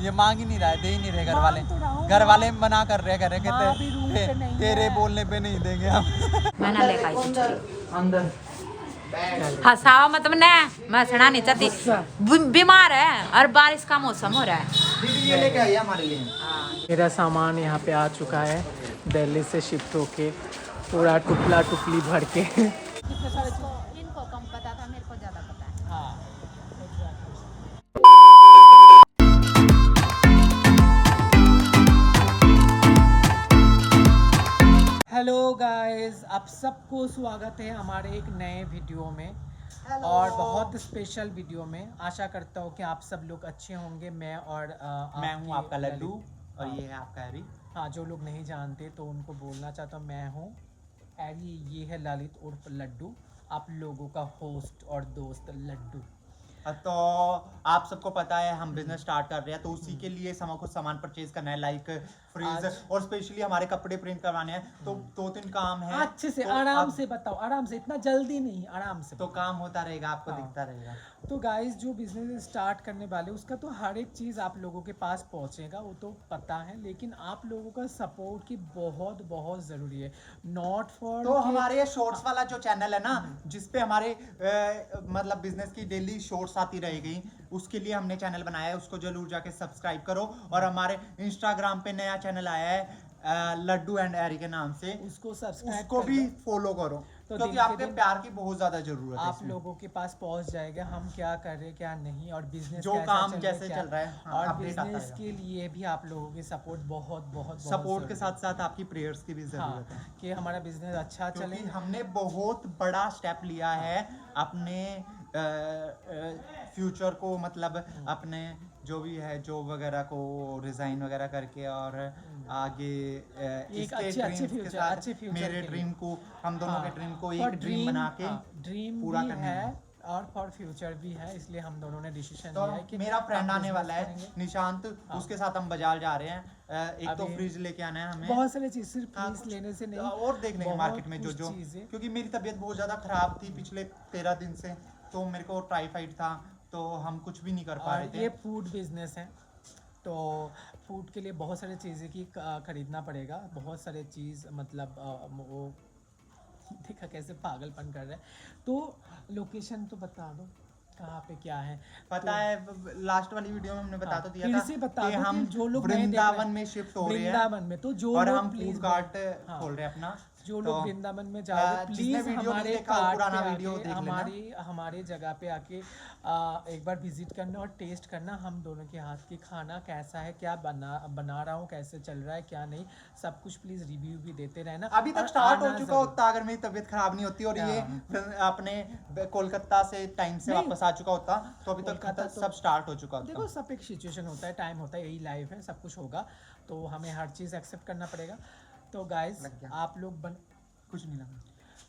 ये मांग ही नहीं रहा है, दे ही नहीं रहे घर वाले। घर वाले मना कर रहे, कह रहे कहते तेरे बोलने पे नहीं देंगे हम। मैं ना लेकर आई अंदर हंसाओ मतलब न, मैं हंसना नहीं चाहती, बीमार है और बारिश का मौसम हो रहा है। दीदी ये लेके आई है हमारे लिए। मेरा सामान यहाँ पे आ चुका है दिल्ली से शिफ्ट होके, पूरा टुकला टुकली भर के। इनको कम पता था, मेरे को ज्यादा पता है। हाँ हेलो गाइस, आप सबको स्वागत है हमारे एक नए वीडियो में और बहुत स्पेशल वीडियो में। आशा करता हूँ कि आप सब लोग अच्छे होंगे। मैं हूँ आपका लड्डू और ये है आपका हैरी। हाँ, जो लोग नहीं जानते तो उनको बोलना चाहता हूँ, मैं हूँ हैरी, ये है ललित उर्फ लड्डू, आप लोगों का होस्ट और दोस्त लड्डू। तो आप सबको पता है हम बिजनेस स्टार्ट कर रहे हैं, तो उसी के लिए कुछ सामान परचेज करना है, लाइक फ्रीज और स्पेशली हमारे कपड़े प्रिंट करवाने हैं। तो 2-3 काम है। अच्छे से तो आराम से बताओ, आराम से, इतना जल्दी नहीं, आराम से। तो काम होता रहेगा, आपको हाँ। दिखता रहेगा। तो गाइस, जो बिजनेस स्टार्ट करने वाले उसका तो हर एक चीज़ आप लोगों के पास पहुंचेगा, वो तो पता है, लेकिन आप लोगों का सपोर्ट की बहुत बहुत ज़रूरी है। नॉट फॉर तो हमारे ये शॉर्ट्स वाला जो चैनल है ना, जिसपे हमारे मतलब बिजनेस की डेली शॉर्ट्स आती रहेगी, उसके लिए हमने चैनल बनाया है, उसको जरूर जाके सब्सक्राइब करो। और हमारे इंस्टाग्राम पे नया चैनल आया है लड्डू एंड हैरी के नाम से, उसको सब्सक्राइब उसको भी फॉलो करो, तो क्योंकि आपके प्यार की बहुत ज्यादा जरूरत है। आप लोगों के पास पहुंच जाएगा हम क्या कर रहे क्या नहीं, और बिजनेस जो काम जैसे चल रहा है, हाँ, और अपडेट आता बिजनेस रहेगा। के लिए भी आप लोगों की सपोर्ट बहुत बहुत सपोर्ट के साथ साथ आपकी प्रेयर्स की भी जरूरत है, कि हमारा बिजनेस अच्छा चले। क्योंकि हमने बहुत बड़ा स्टेप लिया है अपने फ्यूचर को, मतलब अपने जो भी है जॉब वगैरह को रिजाइन वगैरह करके, और आगे एक इसके अच्छे ड्रीम्स के फ्यूचर, साथ अच्छे फ्यूचर मेरे के ड्रीम को, हम दोनों के ड्रीम को और एक ड्रीम बना के ड्रीम पूरा भी करना है और फॉर फ्यूचर भी है, इसलिए हम दोनों ने डिसीजन तो लिया है कि मेरा फ्रेंड हम आने वाला है business निशांत, उसके साथ हम बाजार जा रहे हैं। एक तो अभी फ्रिज लेके आना है हमें, बहुत सारी चीज, सिर्फ हाँ, फ्रीज कुछ लेने से नहीं, और देख लेंगे बहुत मार्केट में जो कुछ जो, चीज़ें। क्योंकि मेरी तबीयत बहुत ज़्यादा ख़राब थी पिछले 13 दिन से, तो मेरे को टाइफाइड था, तो हम कुछ भी नहीं कर पा रहे और थे। ये फूड बिजनेस है, तो फूड के लिए बहुत सारी चीज़ें की खरीदना पड़ेगा, बहुत सारे चीज़, मतलब वो देखा कैसे पागलपन कर रहा है। तो लोकेशन तो बता दो कहाँ पे क्या है, पता तो, है लास्ट वाली वीडियो में हमने बता तो दिया फिर था से बता कि दो हम कि जो लोग नहीं देख रहे वृंदावन में शिफ्ट हो रहे हैं, वृंदावन में, तो जो और लोग हम प्लीज फूड कार्ट खोल रहे हैं अपना। जो तो लोग वृंदावन में जा रहे जिसने प्लीज वीडियो नहीं हमारे देखा वो कार्ट पुराना पे वीडियो आके देख लेना। हमारे जगह पे आके एक बार विजिट करना और टेस्ट करना हम दोनों के हाथ की खाना कैसा है, क्या बना रहा हूँ, कैसे चल रहा है, क्या नहीं, सब कुछ प्लीज रिव्यू भी देते रहना। अभी तक और स्टार्ट हो आना चुका जरूर। होता अगर मेरी तबीयत खराब नहीं होती और ये अपने कोलकाता से टाइम से नहीं, वापस आ चुका होता, तो अभी तक कोलकाता तो- सब स्टार्ट हो चुका होता। देखो, सब एक सिचुएशन होता है, टाइम होता है, यही लाइफ है, सब कुछ होगा, तो हमें हर चीज़ एक्सेप्ट करना पड़ेगा। तो गाइस, आप लोग कुछ नहीं लगा,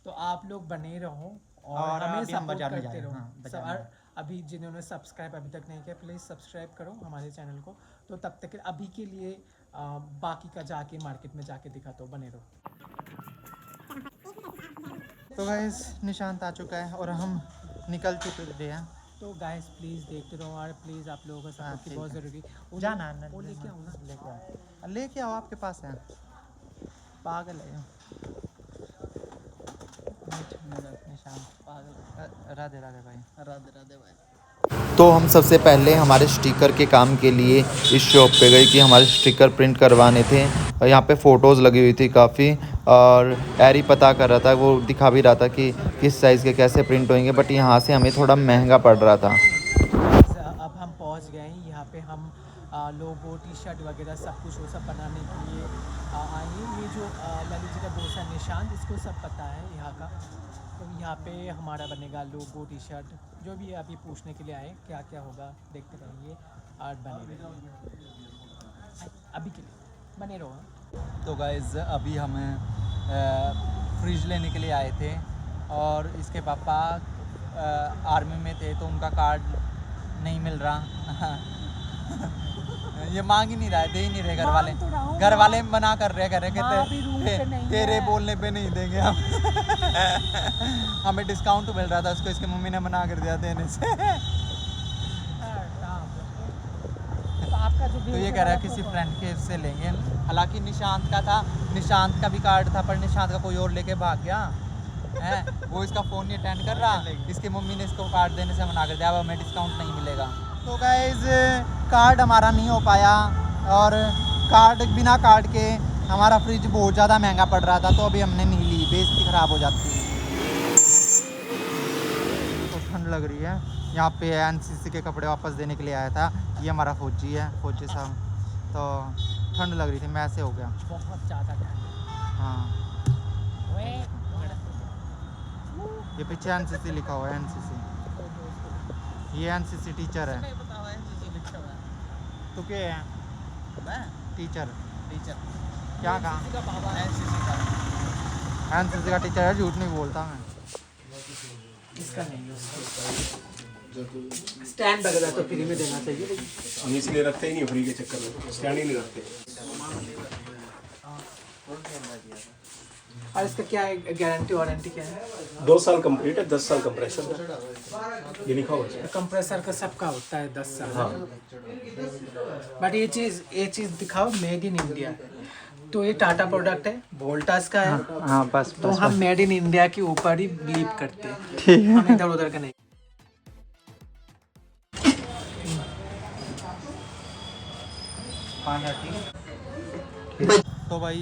तो आप लोग बने रहो और और हमें अभी हम सपोर्ट बाजार में करते जा रहे रहो। हैं, हाँ, बाजार में। अभी जिन्होंने सब्सक्राइब अभी तक नहीं किया, प्लीज़ सब्सक्राइब करो हमारे चैनल को। तो तब तक अभी के लिए बाकी का जाके मार्केट में जाके दिखाता हूँ, बने रहो। तो गाइस निशांत आ चुका है और हम निकल चुके हैं। तो गाइस प्लीज़ देखते रहो और प्लीज़ आप लोगों का सपोर्ट की बहुत ज़रूरी। जाना वो लेके आओ ना, लेके आओ, आपके पास है, पागल है निशांत, पागल। राधे राधे भाई, राधे राधे भाई। तो हम सबसे पहले हमारे स्टिकर के काम के लिए इस शॉप पे गए कि हमारे स्टिकर प्रिंट करवाने थे, और यहाँ पे फ़ोटोज़ लगी हुई थी काफ़ी, और हैरी पता कर रहा था, वो दिखा भी रहा था कि किस साइज़ के कैसे प्रिंट होंगे, बट यहाँ से हमें थोड़ा महंगा पड़ रहा था। अब हम पहुंच गए हैं यहाँ पे, हम लोगो टी शर्ट वगैरह सब कुछ वो सब बनाने के लिए आए हैं। ये जो ललित जी का दोस्त है निशांत, इसको सब पता है यहाँ का, तो यहाँ पे हमारा बनेगा लोगो टी शर्ट, जो भी अभी पूछने के लिए आए क्या क्या होगा देखते रहेंगे और बने रहिए, अभी के लिए बने रहो। तो गाइस अभी हम फ्रिज लेने के लिए आए थे, और इसके पापा आर्मी में थे, तो उनका कार्ड नहीं मिल रहा। ये मांग ही नहीं रहा है, दे ही नहीं रहे घर वाले। घर वाले मना कर रहे, कह रहे कहते तेरे बोलने पे नहीं देंगे हम। हमें डिस्काउंट मिल रहा था उसको, इसकी मम्मी ने मना कर दिया देने से। तो आपका का जो तो ये कह रहा है किसी फ्रेंड के से लेंगे। हालांकि निशांत का था, निशांत का भी कार्ड था, पर निशांत का कोई और लेके भाग गया है। वो इसका फ़ोन नहीं अटेंड कर रहा, इसकी मम्मी ने इसको कार्ड देने से मना कर दिया, अब हमें डिस्काउंट नहीं मिलेगा। तो गाइस कार्ड हमारा नहीं हो पाया, और कार्ड बिना कार्ड के हमारा फ्रिज बहुत ज़्यादा महंगा पड़ रहा था, तो अभी हमने नहीं ली, बेइज्जती ख़राब हो जाती है। तो ठंड लग रही है यहाँ पे। एनसीसी के कपड़े वापस देने के लिए आया था, ये हमारा फौजी है, फौजी साहब। तो ठंड लग रही थी, मैं ऐसे हो गया। बहुत ज़्यादा ठंड। हाँ, ये पीछे एनसीसी लिखा हुआ है, एनसीसी। ये एनसीसी टीचर है। तो क्या है? टीचर क्या कहा? एनसीसी का टीचर है, झूठ नहीं बोलता मैं। इसका नहीं, स्टैंड वगैरह तो फ्री में देना चाहिए। हम इसलिए रखते ही नहीं फ्री के चक्कर में, स्टैंड ही नहीं रखते। और इसका क्या है, गारंटी वारंटी क्या है? 2 साल कंप्लीट है, 10 साल कंप्रेसर ये लिखा हुआ है। कंप्रेसर का सबका होता है 10 साल। हाँ। बट ये चीज़ दिखाओ मेड इन इंडिया। तो ये टाटा प्रोडक्ट है, वोल्टास का है। हाँ बस तो हम मेड इन इंडिया के ऊपर ही बिलीव करते हैं, हम इधर उधर का नहीं। तो भाई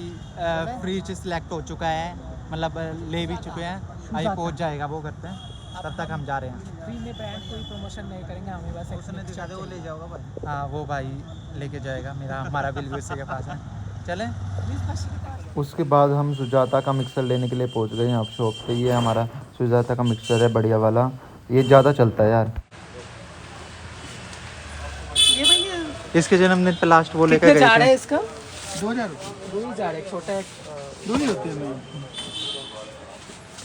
फ्रिज सिलेक्ट हो चुका है, मतलब ले भी चुके हैं, अभी पहुंच जाएगा वो घर पे, तब तक हम जा रहे हैं। फ्री में ब्रांड कोई प्रमोशन नहीं करेंगे, हमें बस उसने दिखा दे, वो ले जाओगा भाई। हाँ वो भाई लेके जाएगा, हमारा बिल भी उसी के पास है। चलें। उसके बाद हम सुजाता का मिक्सर लेने के लिए पहुंच गए यहाँ शॉप पे। ये हमारा सुजाता का मिक्सर है, बढ़िया वाला, ये ज़्यादा चलता है यार। ये भैया इसके जन्मदिन पे लास्ट वो लेकर कितने गए जा रहे थे। हैं इसका? 2000 रुपये। 2 ही जा रहे, छोटा एक 2 ही होती है।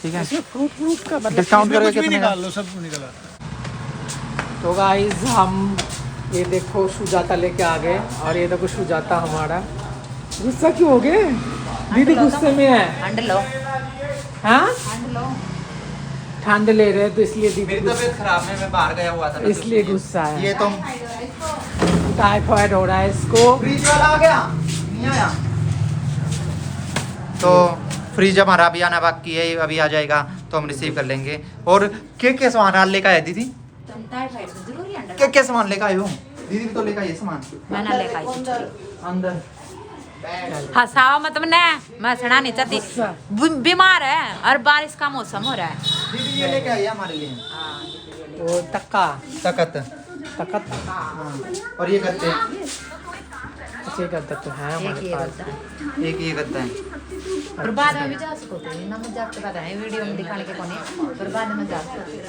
ठीक है, इसमें फ्रूट का मतलब डिस्काउंट करके कितने का? निकाल लो, सब निकला। तो गाइस हम ये देखो सुजाता लेके आ गए, और ये देखो सुजाता हमारा। गुस्सा क्यों हो गए? दीदी गुस्से में है। ठंड लो, हाँ, ठंड लो। ठंड ले रहे हैं तो इसलिए दीदी मेरी तबीयत खराब है, मैं बाहर गया हुआ था, इसलिए गुस्सा है। ये तो टाइफाइड हो रहा है इसको। फ्रिज वाला आ गया, नहीं आया। तो फ्रिज हमारा अभी आना बाकी है, अभी आ जाएगा तो हम रिसीव कर लेंगे। और क्या सामान हाल लेकर आए दीदी? तुम टाइफाइड से जरूरी अंडर क्या सामान लेकर आए हो दीदी? तो लेकर आइए सामान मैं ना लेकर आई। अंदर। हंसाओ मत ने, मैं हंसना नहीं चाहती। बीमार है और बारिश का मौसम हो रहा है। दीदी ये लेके आइए हमारे लिए। वो तक्का तकत। तकत हाँ, और ये गद्दे, अच्छे गद्दा तो है हमारे पास। एक ये गद्दा है। और बाद में भी जा सकते हैं ना, मजाक के बाद है वीडियो में दिखाने के कोने, पर बाद में जा सकते हैं।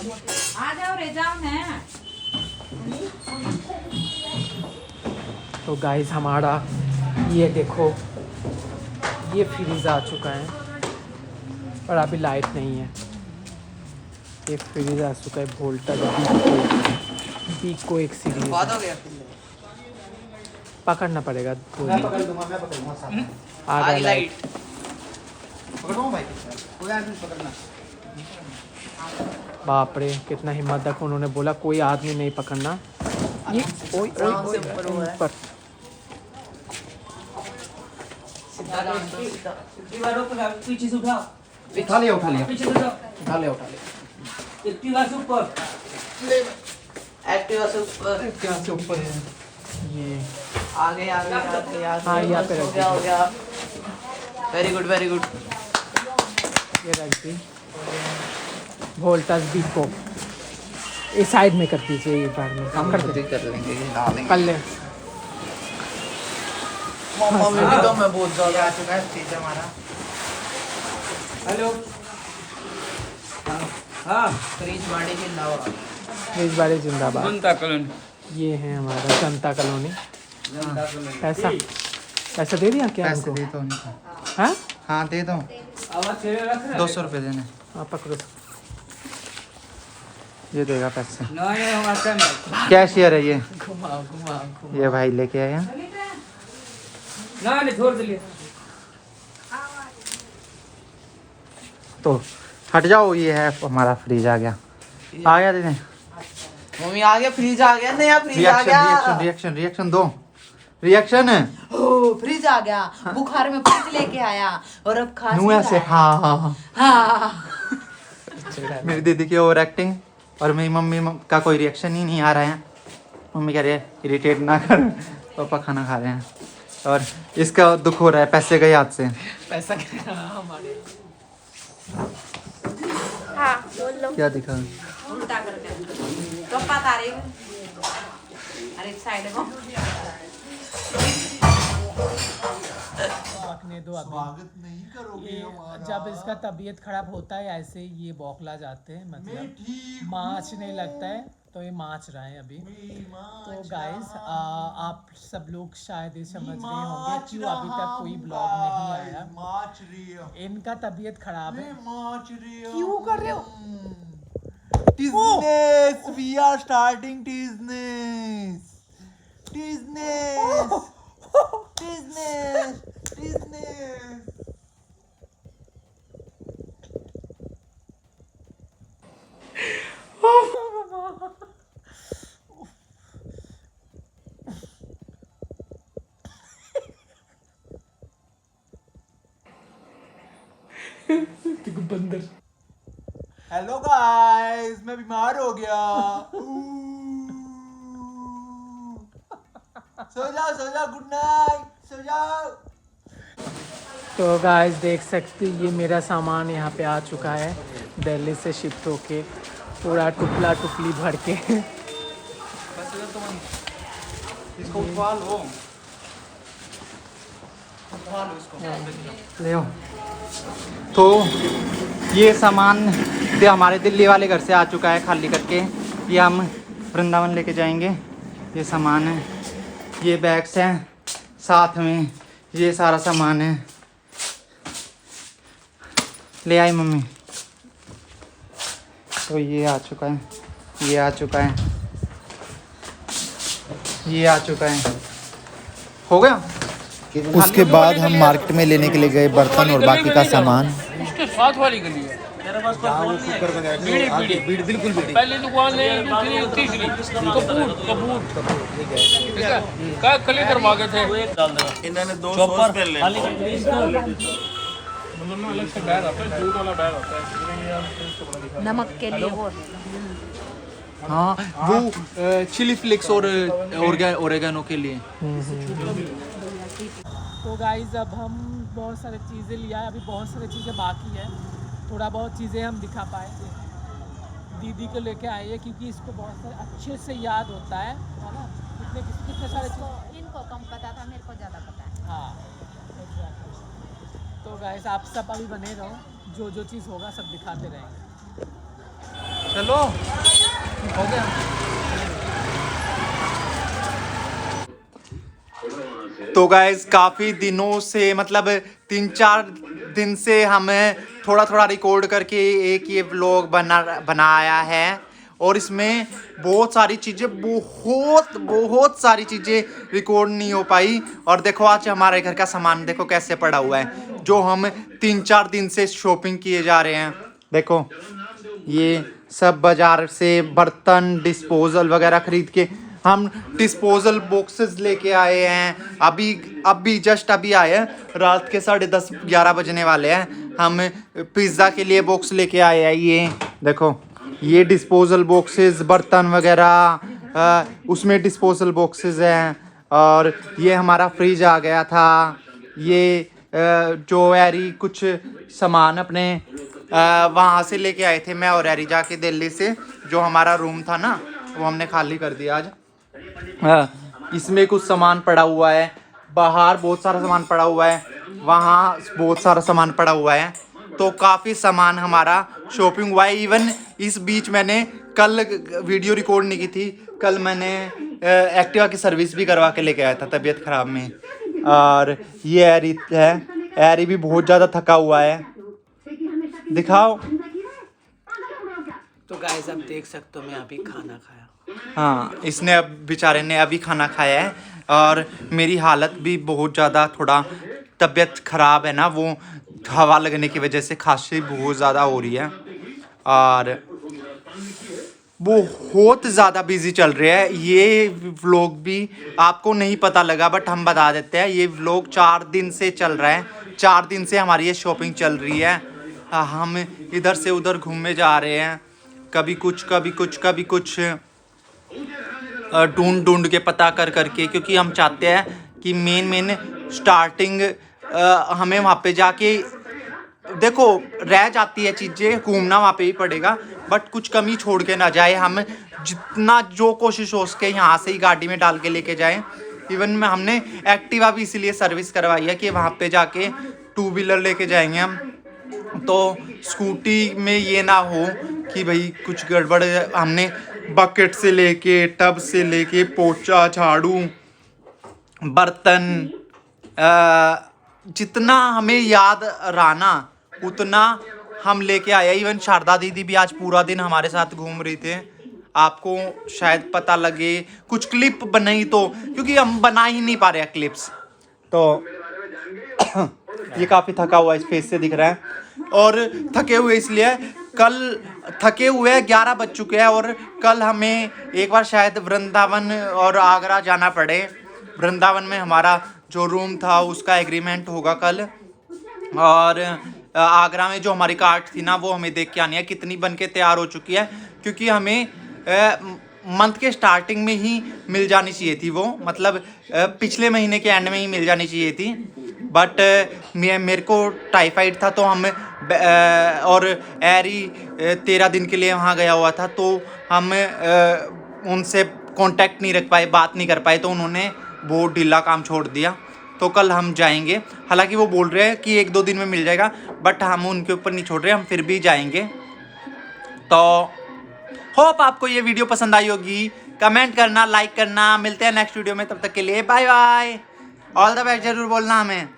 आ जाओ रे, जाओ ना। तो गाइस हमारा ये देखो, ये फ्रीज आ चुका है, पर अभी लाइट नहीं है। ये फ्रीज आ चुका है, वोल्टा बीको एक सीरीज पकड़ना पड़ेगा। मैं पकड़ दूंगा, मैं पकड़ूंगा साथ। आ गया लाइट। पकड़ूंगा भाई, कोई आदमी पकड़ना। बाप रे, कितना हिम्मत तक उन्होंने बोला कोई आदमी नहीं पकड़ना। ये ओए ओए ओए ऊपर। पीछे से उठाओ, उठा लिया, उठा लिया, पीछे से उठाओ, उठा लिया, उठा लिया। एक्टिवा से ऊपर, एक्टिवा से ऊपर, क्या से ऊपर है ये? आगे आगे आगे आगे। हाँ, यहाँ पे रख हो गया। Very good very good. ये रख दी। वोल्टास बीको इस साइड में कर दीजिए, ये बार में हम कर खुद दे, ही कर लेंगे, ये डाल देंगे। कर ले। मम्मी तो मैं बहुत ये ज्यादा। आ चुका है फ्रिज हमारा। हेलो, हाँ फ्रिज वाड़ी जिंदाबाद। फ्रिज वाले जिंदाबाद। जनता कॉलोनी, ये है हमारा जनता कॉलोनी। जनता कॉलोनी। पैसा दे दिया क्या पैसे हमको? दे दो उनको। हाँ हाँ दे दो, आवाज छेड़े रख रहे 200 रुपये देने। हाँ पकड़ो। ये देगा पैसे। नहीं हमारा नहीं। कैशियर है ये, घुमाओ घुमाओ ये भाई लेके आए हैं। नहीं छोड़ दिलिए। तो हट जाओ, ये है हमारा फ्रिज आ गया। आ गया दीदी, मम्मी आ गया, फ्रिज आ गया, नया फ्रिज आ रिएक्शन गया। रिएक्शन रिएक्शन रिएक्शन दो। रिएक्शन है ओ फ्रिज आ गया, बुखार में फ्रिज लेके आया और अब खांसी नू ऐसे आया। हाँ हाँ मेरी दीदी की ओवर एक्टिंग और मेरी मम्मी का कोई रिएक्शन ही नहीं आ रहा है। मम्मी कह रही है इरिटेट ना कर, पापा खाना खा रहे हैं और इसका दुख हो रहा है पैसे गए हाथ से। पैसा हमारे क्या दिखा उल्टा करके तो पता रही अरे साइड को पकने दो अभी। स्वागत नहीं करोगे हमारा। जब इसका तबीयत खराब होता है ऐसे ये बौखला जाते हैं, मतलब मांचने लगता है, तो ये मांच रहा है अभी। तो गाइस आप सब लोग शायद ये समझ रहे होंगे क्यों अभी तक कोई ब्लॉग नहीं आया। इनका तबीयत खराब है। क्यों कर रहे हो? Business, we are starting business. Business. Business. Business. बंदर हेलो गाइस, मैं बीमार हो गया। सो जाओ गुड नाइट, सो जाओ। तो गाइस देख सकते ये मेरा सामान यहाँ पे आ चुका है दिल्ली से शिफ्ट होके, पूरा टुकला टुकली भर के। इसको उठवा लो, ले आओ। तो ये सामान हमारे दिल्ली वाले घर से आ चुका है खाली करके, ये हम वृंदावन लेके जाएंगे। ये सामान है, ये बैग्स हैं, साथ में ये सारा सामान है। ले आई मम्मी। तो ये आ चुका है, ये आ चुका है, ये आ चुका है। हो गया। उसके बाद हम मार्केट में लेने के लिए गए बर्तन और बाकी का सामान। उसके साथ वाली गली है। बीड़ी बिल्कुल बीड़ी। पहली दुकान है दूसरी तीसरी कपूर ठीक है। क्या खली करवा गए थे इन्होंने 2 सॉस पे ले अलग से बैग आता है, जूट वाला बैग आता है। नमक के लिए वो हाँ वो चिली फ्लेक्स और ओरेगानो के लिए। तो गाइस अब हम बहुत सारी चीज़ें लिया है, अभी बहुत सारी चीज़ें बाकी है, थोड़ा बहुत चीज़ें हम दिखा पाए। दीदी को लेके आए हैं क्योंकि इसको बहुत सारे अच्छे से याद होता है ना। कितने सारे इनको कम पता था, मेरे को ज़्यादा पता है। हाँ तो गाइस आप सब अभी बने रहो, जो चीज़ होगा सब दिखाते रहेंगे। चलो हो गया। तो गाइस काफ़ी दिनों से मतलब 3-4 दिन से हमें थोड़ा रिकॉर्ड करके एक ये व्लॉग बनाया है और इसमें बहुत सारी चीज़ें बहुत सारी चीज़ें रिकॉर्ड नहीं हो पाई। और देखो आज हमारे घर का सामान देखो कैसे पड़ा हुआ है, जो हम 3-4 दिन से शॉपिंग किए जा रहे हैं। देखो ये सब बाजार से बर्तन डिस्पोजल वगैरह खरीद के हम डिस्पोजल बॉक्सेस लेके आए हैं। अभी जस्ट अभी आए हैं, रात के 10:30-11 बजने वाले हैं। हम पिज़्ज़ा के लिए बॉक्स लेके आए हैं। ये देखो ये डिस्पोजल बॉक्सेस बर्तन वगैरह उसमें डिस्पोजल बॉक्सेस हैं। और ये हमारा फ्रिज आ गया था। ये जो एरी कुछ सामान अपने वहाँ से लेके आए थे, मैं और एरी जाके दिल्ली से, जो हमारा रूम था ना वो हमने खाली कर दिया आज। इसमें कुछ सामान पड़ा हुआ है, बाहर बहुत सारा सामान पड़ा हुआ है, वहाँ बहुत सारा सामान पड़ा हुआ है। तो काफ़ी सामान हमारा शॉपिंग हुआ है। इवन इस बीच मैंने कल वीडियो रिकॉर्ड नहीं की थी, कल मैंने एक्टिवा की सर्विस भी करवा के लेके आया था तबीयत ख़राब में। और ये एरी है, एरी भी बहुत ज़्यादा थका हुआ है। दिखाओ। तो गाइस आप देख सकते हो मैं अभी खाना खाया। हाँ इसने अब बेचारे ने अभी खाना खाया है और मेरी हालत भी बहुत ज़्यादा थोड़ा तबीयत ख़राब है ना, वो हवा लगने की वजह से खांसी बहुत ज़्यादा हो रही है। और बहुत ज़्यादा बिजी चल रहे हैं। ये व्लॉग भी आपको नहीं पता लगा बट हम बता देते हैं, ये व्लॉग 4 दिन से चल रहा है। 4 दिन से हमारी ये शॉपिंग चल रही है। हम इधर से उधर घूमने जा रहे हैं, कभी कुछ कभी कुछ कभी कुछ, ढूंढ ढूंढ के पता कर करके, क्योंकि हम चाहते हैं कि मेन स्टार्टिंग हमें वहाँ पे जाके, देखो रह जाती है चीज़ें, घूमना वहाँ पे ही पड़ेगा बट कुछ कमी छोड़ के ना जाए। हम जितना जो कोशिश हो सके यहाँ से ही गाड़ी में डाल के लेके जाएं। इवन में हमने एक्टिवा भी इसीलिए सर्विस करवाई है कि वहाँ पे जाके 2 व्हीलर लेके जाएंगे हम, तो स्कूटी में ये ना हो कि भाई कुछ गड़बड़। हमने बकेट से लेके, टब से लेके, पोछा, झाड़ू, बर्तन, जितना हमें याद रहा ना उतना हम लेके आए। इवन शारदा दीदी भी आज पूरा दिन हमारे साथ घूम रही थे, आपको शायद पता लगे। कुछ क्लिप बनाई तो, क्योंकि हम बना ही नहीं पा रहे हैं क्लिप्स, तो ये काफ़ी थका हुआ इस फेस से दिख रहा है। और थके हुए इसलिए, कल थके हुए 11 बज चुके हैं और कल हमें एक बार शायद वृंदावन और आगरा जाना पड़े। वृंदावन में हमारा जो रूम था उसका एग्रीमेंट होगा कल, और आगरा में जो हमारी कार्ड थी ना वो हमें देख के आनी है कितनी बन के तैयार हो चुकी है, क्योंकि हमें मंथ के स्टार्टिंग में ही मिल जानी चाहिए थी वो, मतलब पिछले महीने के एंड में ही मिल जानी चाहिए थी। बट मेरे को टाइफाइड था तो हम और एरी 13 दिन के लिए वहाँ गया हुआ था, तो हम उनसे कांटेक्ट नहीं रख पाए, बात नहीं कर पाए, तो उन्होंने बहुत ढीला काम छोड़ दिया। तो कल हम जाएंगे, हालांकि वो बोल रहे हैं कि 1-2 दिन में मिल जाएगा बट हम उनके ऊपर नहीं छोड़ रहे, हम फिर भी जाएंगे। तो होप आपको ये वीडियो पसंद आई होगी, कमेंट करना, लाइक करना। मिलते हैं नेक्स्ट वीडियो में, तब तक के लिए bye bye. All the best जरूर बोलना हमें।